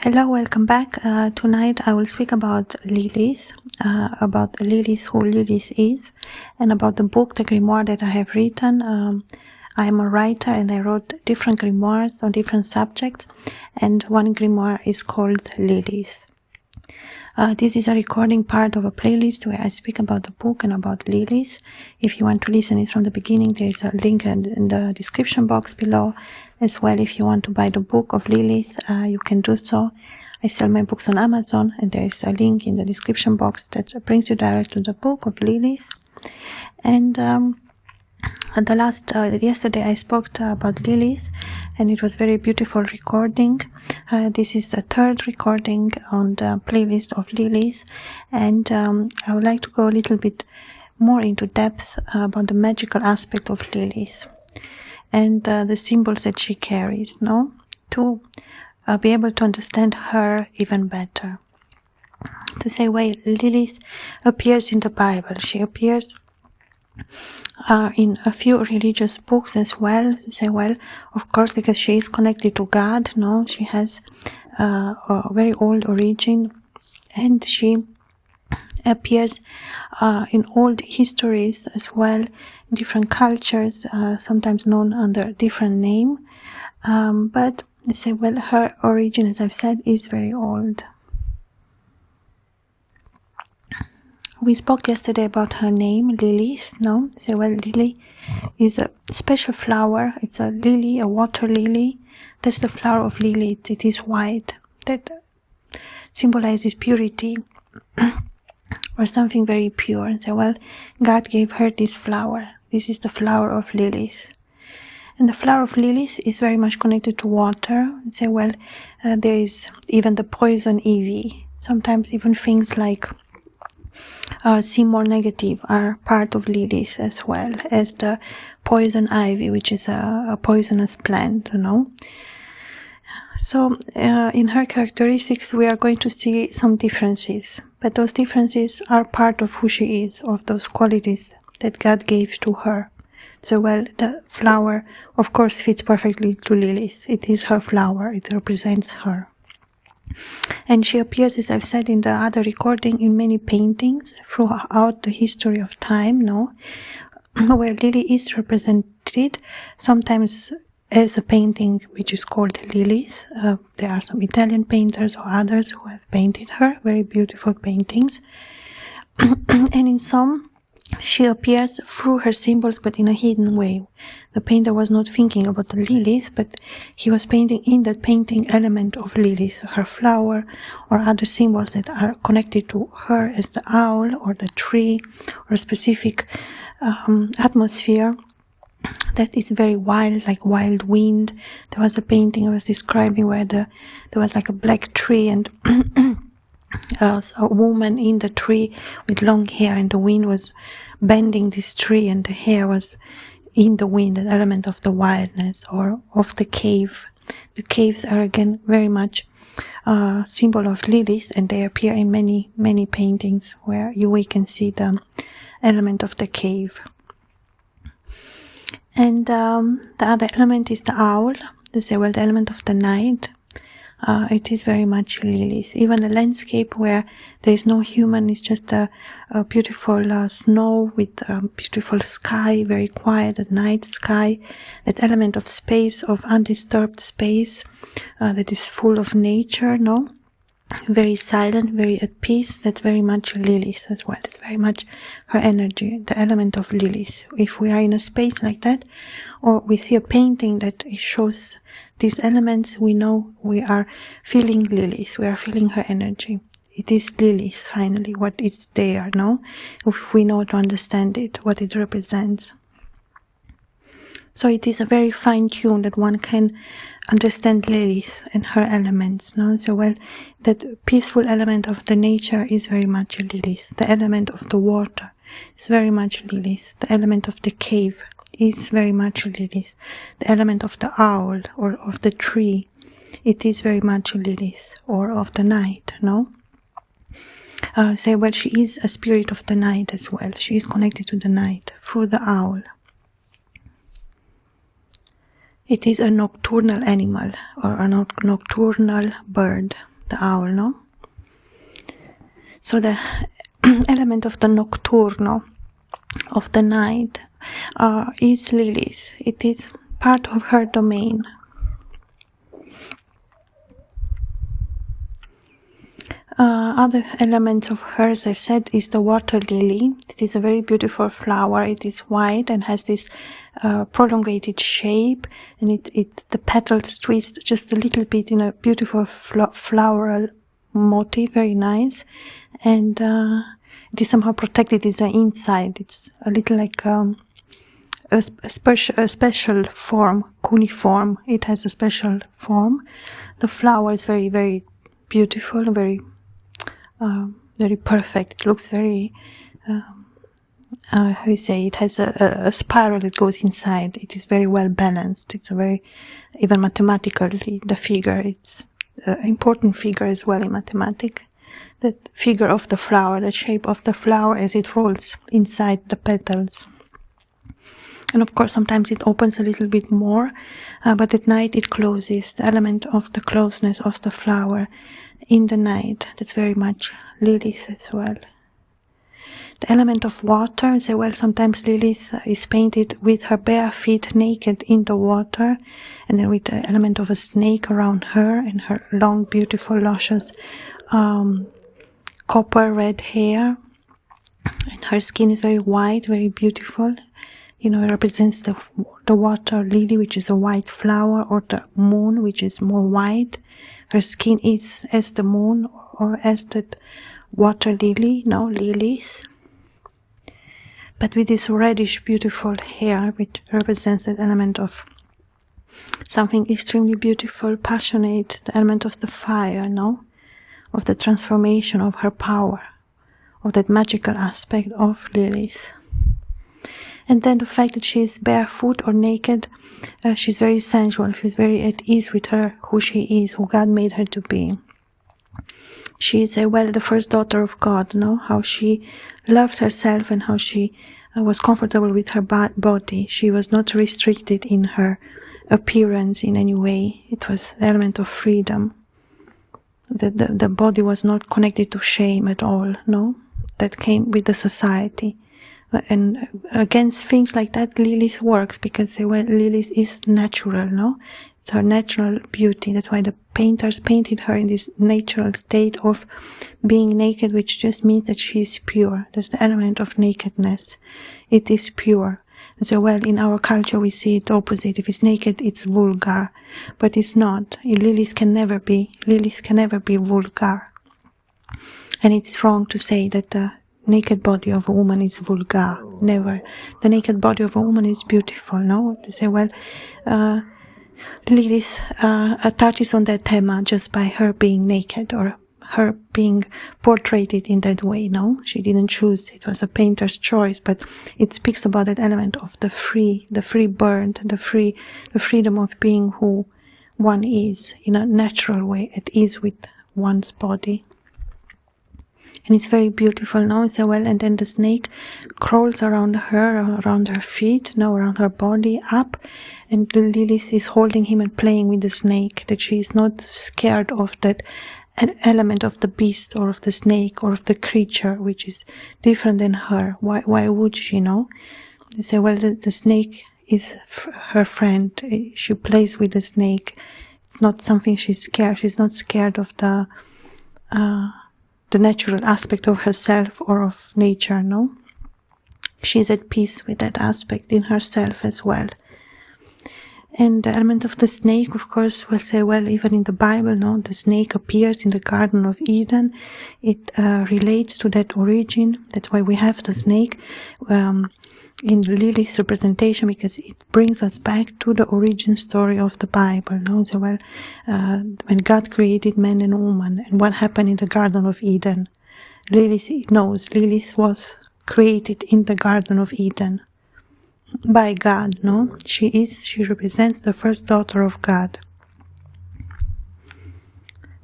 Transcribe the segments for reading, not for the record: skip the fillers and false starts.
Hello, welcome back. Tonight I will speak about Lilith, who Lilith is, and about the book, the grimoire that I have written. I am a writer and I wrote different grimoires on different subjects, and one grimoire is called Lilith. This is a recording part of a playlist where I speak about the book and about Lilith. If you want to listen it from the beginning, there is a link in the description box below. As well, if you want to buy the book of Lilith, you can do so. I sell my books on Amazon, and there is a link in the description box that brings you direct to the book of Lilith. And yesterday I spoke about Lilith, and it was very beautiful recording. This is the third recording on the playlist of Lilith, and I would like to go a little bit more into depth about the magical aspect of Lilith and the symbols that she carries, to be able to understand her even better. To say, well, Lilith appears in the Bible. She appears in a few religious books as well. To say, well, of course, because she is connected to God, she has a very old origin, and she appears in old histories as well, different cultures, sometimes known under a different name. But say, well, her origin, as I've said, is very old. We spoke yesterday about her name, Lilith, Say, well, lily is a special flower. It's a lily, a water lily. That's the flower of Lilith. It is white. That symbolizes purity or something very pure. And say, well, God gave her this flower. This is the flower of Lilith. And the flower of Lilith is very much connected to water. And say, well, there is even the poison ivy. Sometimes even things like seem more negative are part of Lilith, as well as the poison ivy, which is a poisonous plant, So in her characteristics we are going to see some differences, but those differences are part of who she is, of those qualities that God gave to her. So, well, the flower, of course, fits perfectly to Lilith. It is her flower. It represents her. And she appears, as I've said in the other recording, in many paintings throughout the history of time, where Lily is represented, sometimes as a painting which is called Lilith. There are some Italian painters or others who have painted her, very beautiful paintings. And in some, she appears through her symbols, but in a hidden way. The painter was not thinking about the Lilith, but he was painting in that painting element of Lilith, her flower, or other symbols that are connected to her, as the owl or the tree, or a specific atmosphere that is very wild, like wild wind. There was a painting I was describing where there was like a black tree and a woman in the tree with long hair, and the wind was bending this tree, and the hair was in the wind, an element of the wildness or of the cave. The caves are again very much a symbol of Lilith, and they appear in many, many paintings where we can see the element of the cave. And the other element is the owl, the element of the night. It is very much Lilith. Even a landscape where there is no human, it's just a beautiful snow with a beautiful sky, very quiet at night sky. That element of space, of undisturbed space, that is full of nature, very silent, very at peace. That's very much Lilith as well. It's very much her energy, the element of Lilith. If we are in a space like that, or we see a painting that shows these elements, we know we are feeling Lilith. We are feeling her energy. It is Lilith, finally, what is there, if we know to understand it, what it represents. So it is a very fine tune that one can understand Lilith and her elements, So, well, that peaceful element of the nature is very much Lilith. The element of the water is very much Lilith. The element of the cave is very much Lilith. The element of the owl or of the tree, it is very much Lilith, or of the night, well, she is a spirit of the night as well. She is connected to the night through the owl. It is a nocturnal animal or a nocturnal bird. the owl, no? So the element of the nocturno, of the night, is Lilith. It is part of her domain. Other elements of hers, I've said, is the water lily. It is a very beautiful flower. It is white and has this prolongated shape, and the petals twist just a little bit in a beautiful floral motif, very nice. And it is somehow protected. It's the inside. It's a little like a special form, cuneiform. It has a special form. The flower is very, very beautiful, very perfect. It looks very, how you say, it has a spiral that goes inside. It is very well balanced. It's a very, even mathematically, the figure, it's an important figure as well in mathematics. The figure of the flower, the shape of the flower as it rolls inside the petals. And of course, sometimes it opens a little bit more, but at night it closes. The element of the closeness of the flower in the night, that's very much Lilith as well. The element of water, so well, sometimes Lilith is painted with her bare feet naked in the water, and then with the element of a snake around her and her long, beautiful, luscious, copper red hair. And her skin is very white, very beautiful. You know, it represents the water lily, which is a white flower, or the moon, which is more white. Her skin is as the moon, or as the water lily, no, Lilith. But with this reddish, beautiful hair, which represents that element of something extremely beautiful, passionate, the element of the fire, no? Of the transformation of her power, of that magical aspect of Lilith. And then the fact that she is barefoot or naked, she's very sensual, she's very at ease with her, who she is, who God made her to be. She is, the first daughter of God, no? How she loved herself and how she was comfortable with her body. She was not restricted in her appearance in any way. It was the element of freedom. The body was not connected to shame at all, no? That came with the society. And against things like that, Lilith works, because Lilith is natural, no? It's her natural beauty. That's why the painters painted her in this natural state of being naked, which just means that she is pure. There's the element of nakedness. It is pure. And so, in our culture we see it opposite. If it's naked, it's vulgar. But it's not. Lilith can never be vulgar. And it's wrong to say that the naked body of a woman is vulgar. Never. The naked body of a woman is beautiful, no? They say, Lilith touches on that theme just by her being naked, or her being portrayed in that way, no? She didn't choose. It was a painter's choice, but it speaks about that element of the free bird, the freedom of being who one is in a natural way, at ease with one's body. And it's very beautiful now, and then the snake crawls around her, around her feet, around her body, up, and Lilith is holding him and playing with the snake, that she is not scared of that element of the beast, or of the snake, or of the creature, which is different than her. Why would she, no? They say, the snake is her friend. She plays with the snake. It's not something she's scared. She's not scared of the natural aspect of herself or of nature, no? She's at peace with that aspect in herself as well. And the element of the snake, of course, will say, even in the Bible, no, the snake appears in the Garden of Eden. It relates to that origin. That's why we have the snake in Lilith's representation, because it brings us back to the origin story of the Bible, no? So, when God created man and woman, and what happened in the Garden of Eden, Lilith was created in the Garden of Eden by God, no? She represents the first daughter of God.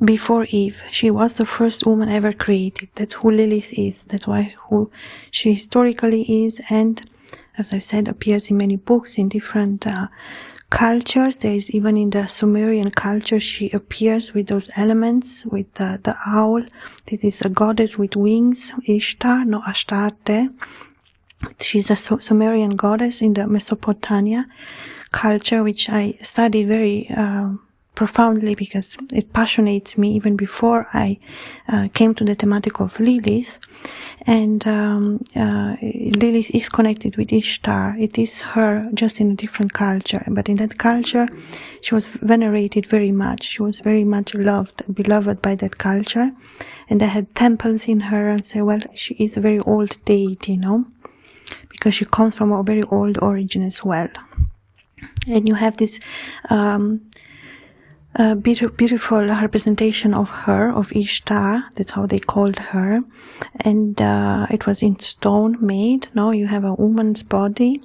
Before Eve, she was the first woman ever created. That's who Lilith is. That's who she historically is, and as I said, appears in many books, in different cultures. There is even in the Sumerian culture, she appears with those elements, with the owl. It is a goddess with wings, Ishtar, no Astarte. She's a Sumerian goddess in the Mesopotamia culture, which I studied very profoundly because it passionates me even before I came to the thematic of Lilith. And Lilith is connected with Ishtar. It is her, just in a different culture. But in that culture, she was venerated very much. She was very much loved, beloved by that culture. And they had temples in her and say, well, she is a very old deity, because she comes from a very old origin as well. And you have this beautiful representation of her, of Ishtar. That's how they called her. And it was in stone made. You have a woman's body,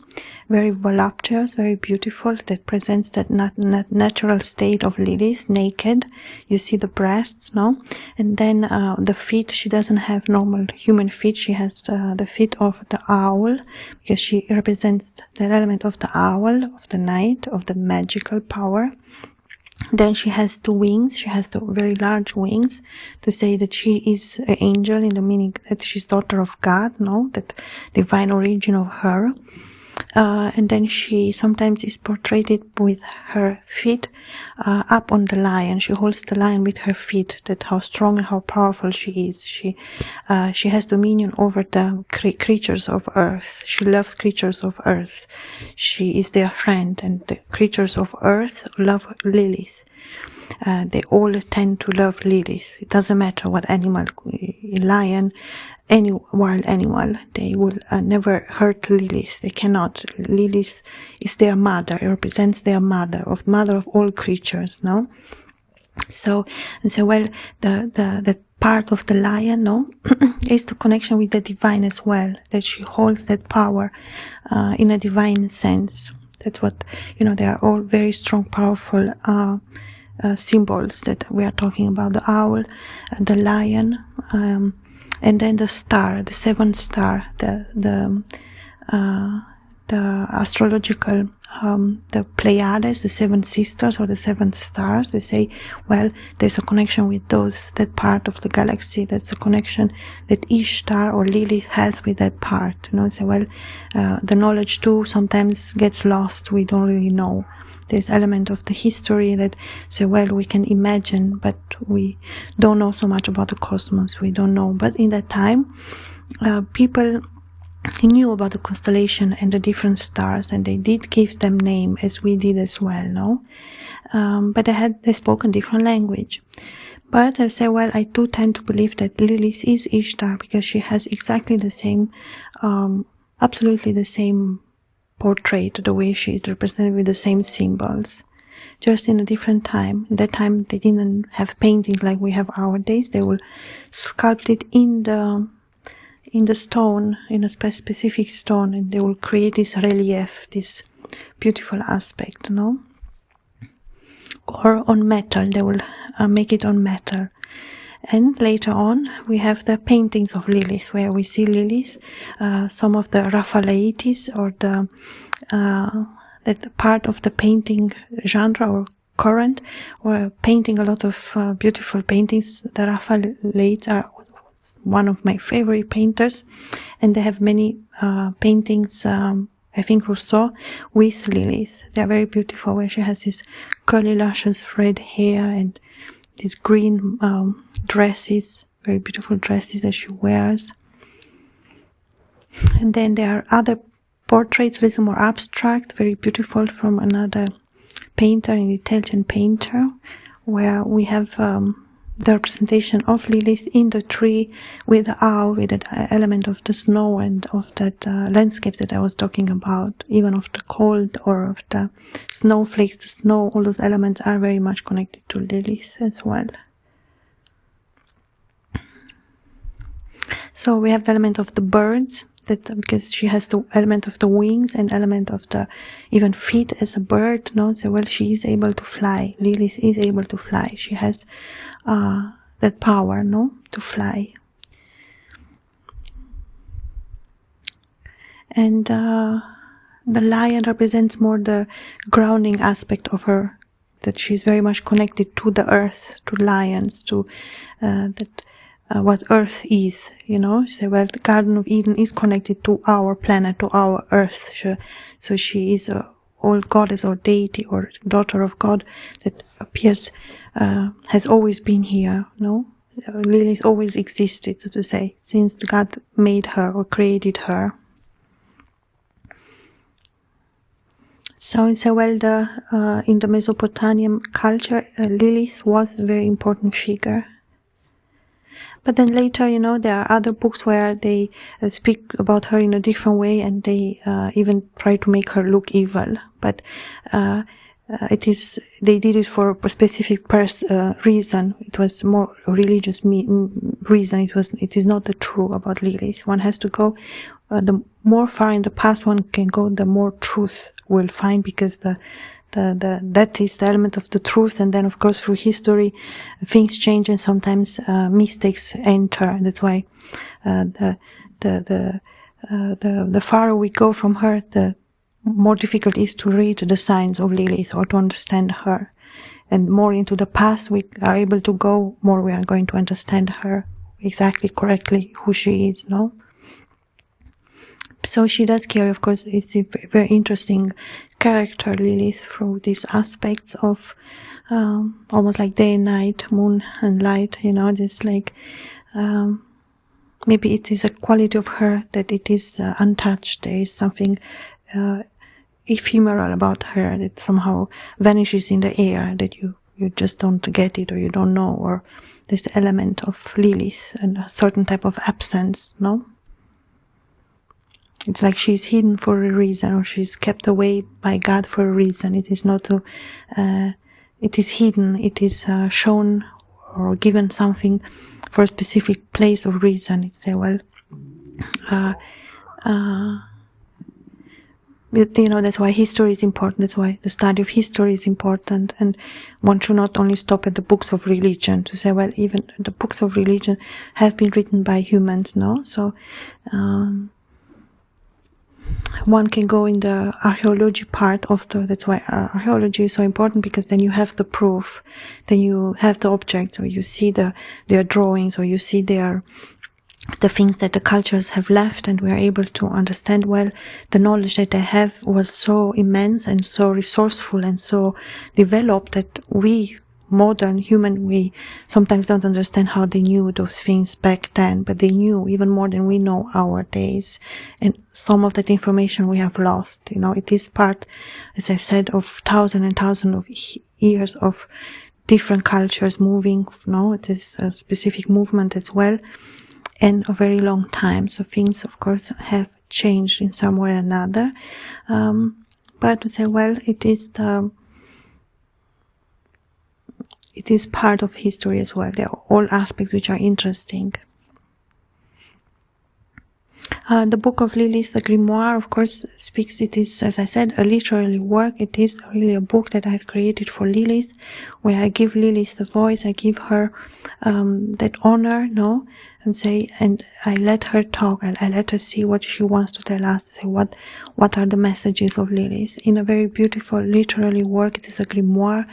very voluptuous, very beautiful, that presents that natural state of Lilith, naked. You see the breasts, and then the feet. She doesn't have normal human feet. She has the feet of the owl, because she represents the element of the owl, of the night, of the magical power. Then she has two wings. She has two very large wings, to say that she is an angel, in the meaning that she's daughter of God, that divine origin of her. And then she sometimes is portrayed with her feet up on the lion. She holds the lion with her feet. That's how strong and how powerful she is. She has dominion over the creatures of earth. She loves creatures of earth. She is their friend, and the creatures of earth love Lilith. They all tend to love Lilith. It doesn't matter what animal, lion, any wild animal, they will never hurt Lilith. They cannot. Lilith is their mother. It represents their mother of all creatures. So well, the part of the lion, is the connection with the divine as well. That she holds that power in a divine sense. That's what they are all very strong, powerful symbols that we are talking about. The owl, the lion. And then the star, the seventh star, the astrological, the Pleiades, the seven sisters or the seven stars. They say, well, there's a connection with that part of the galaxy. That's a connection that Ishtar or Lilith has with that part. Say, well, the knowledge too sometimes gets lost. We don't really know. There's element of the history that say, well, we can imagine, but we don't know so much about the cosmos. We don't know. But in that time, people knew about the constellation and the different stars, and they did give them name, as we did as well, but they spoke a different language. But I say, well, I do tend to believe that Lilith is Ishtar, because she has exactly the same, absolutely the same portrait, the way she is represented with the same symbols, just in a different time. At that time, they didn't have paintings like we have nowadays. They will sculpt it in the stone, in a specific stone, and they will create this relief, this beautiful aspect, or on metal. They will make it on metal. And later on, we have the paintings of Lilith, where we see Lilith, some of the Raphaelites, or that part of the painting genre or current, or painting a lot of beautiful paintings. The Raphaelites are one of my favorite painters, and they have many paintings, I think Rousseau, with Lilith. They are very beautiful, where she has this curly, luscious red hair and these green dresses, very beautiful dresses that she wears. And then there are other portraits, a little more abstract, very beautiful, from another painter, an Italian painter, where we have the representation of Lilith in the tree with the owl, with that element of the snow and of that landscape that I was talking about, even of the cold or of the snowflakes, the snow. All those elements are very much connected to Lilith as well. So we have the element of the birds, that because she has the element of the wings and element of the even feet as a bird, so well, she is able to fly. Lilith is able to fly. She has that power, to fly. And The lion represents more the grounding aspect of her, that she's very much connected to the earth, to lions, to what earth is, you know. So, well, the Garden of Eden is connected to our planet, to our earth. So she is a old goddess or deity or daughter of God that appears, has always been here, no? Lilith always existed, so to say, since God made her or created her. So in in the Mesopotamian culture, Lilith was a very important figure. But then later, you know, there are other books where they speak about her in a different way, and they even try to make her look evil. But they did it for a specific reason. It was more religious reason. It is not the true about Lilith. One has to go, the more far in the past one can go, the more truth will find, because that is the element of the truth. And then, of course, through history, things change, and sometimes mistakes enter. That's why the farther we go from her, the more difficult it is to read the signs of Lilith or to understand her. And more into the past we are able to go, more we are going to understand her exactly, correctly, who she is, no? So she does carry, of course, it's a very interesting character, Lilith, through these aspects of almost like day and night, moon and light, you know, this like maybe it is a quality of her that it is untouched. There is something ephemeral about her that somehow vanishes in the air, that you just don't get it, or you don't know, or there's the element of Lilith and a certain type of absence, no? It's like she's hidden for a reason, or she's kept away by God for a reason. It is not to, it is hidden, it is shown or given something for a specific place or reason. It's you know, that's why history is important. That's why the study of history is important. And one should not only stop at the books of religion to say, well, even the books of religion have been written by humans, no? So, one can go in the archaeology part of that's why archaeology is so important, because then you have the proof, then you have the objects, or you see their drawings, or you see the things that the cultures have left, and we are able to understand, well, the knowledge that they have was so immense and so resourceful and so developed that we, modern human, we sometimes don't understand how they knew those things back then, but they knew even more than we know nowadays. And some of that information we have lost. You know, it is part, as I've said, of thousands and thousands of years of different cultures moving. No, it is a specific movement as well, and a very long time. So things, of course, have changed in some way or another. But to say, well, it is part of history as well. There are all aspects which are interesting. The Book of Lilith, the Grimoire, of course, speaks, it is, as I said, a literary work. It is really a book that I have created for Lilith, where I give Lilith the voice, I give her that honor, no? And I let her talk, I let her see what she wants to tell us, say what are the messages of Lilith. In a very beautiful literary work, it is a grimoire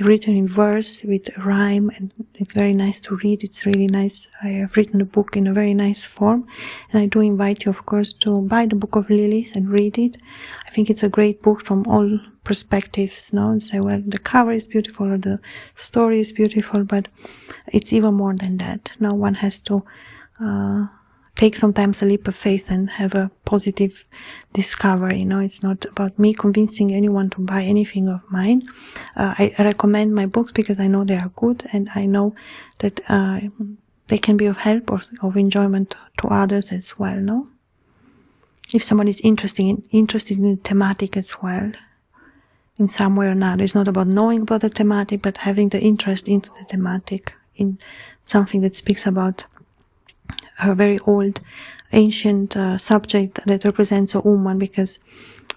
written in verse with rhyme, and it's very nice to read. It's really nice. I have written the book in a very nice form, and I do invite you, of course, to buy the Book of Lilith and read it. I think it's a great book from all perspectives, no? And say, well, the cover is beautiful, or the story is beautiful, but it's even more than that. Now one has to take sometimes a leap of faith and have a positive discovery. You know, it's not about me convincing anyone to buy anything of mine. I recommend my books because I know they are good, and I know that they can be of help or of enjoyment to others as well, no? If someone is interested in the thematic as well, in some way or another. It's not about knowing about the thematic, but having the interest into the thematic, in something that speaks about a very old, ancient subject that represents a woman, because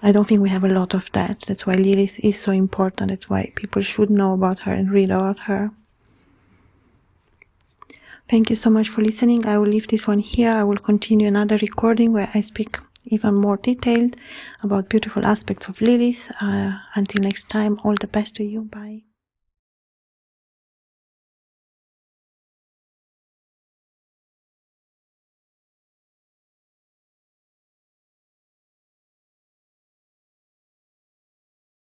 I don't think we have a lot of that. That's why Lilith is so important. That's why people should know about her and read about her. Thank you so much for listening. I will leave this one here. I will continue another recording where I speak even more detailed about beautiful aspects of Lilith. Until next time, all the best to you. Bye.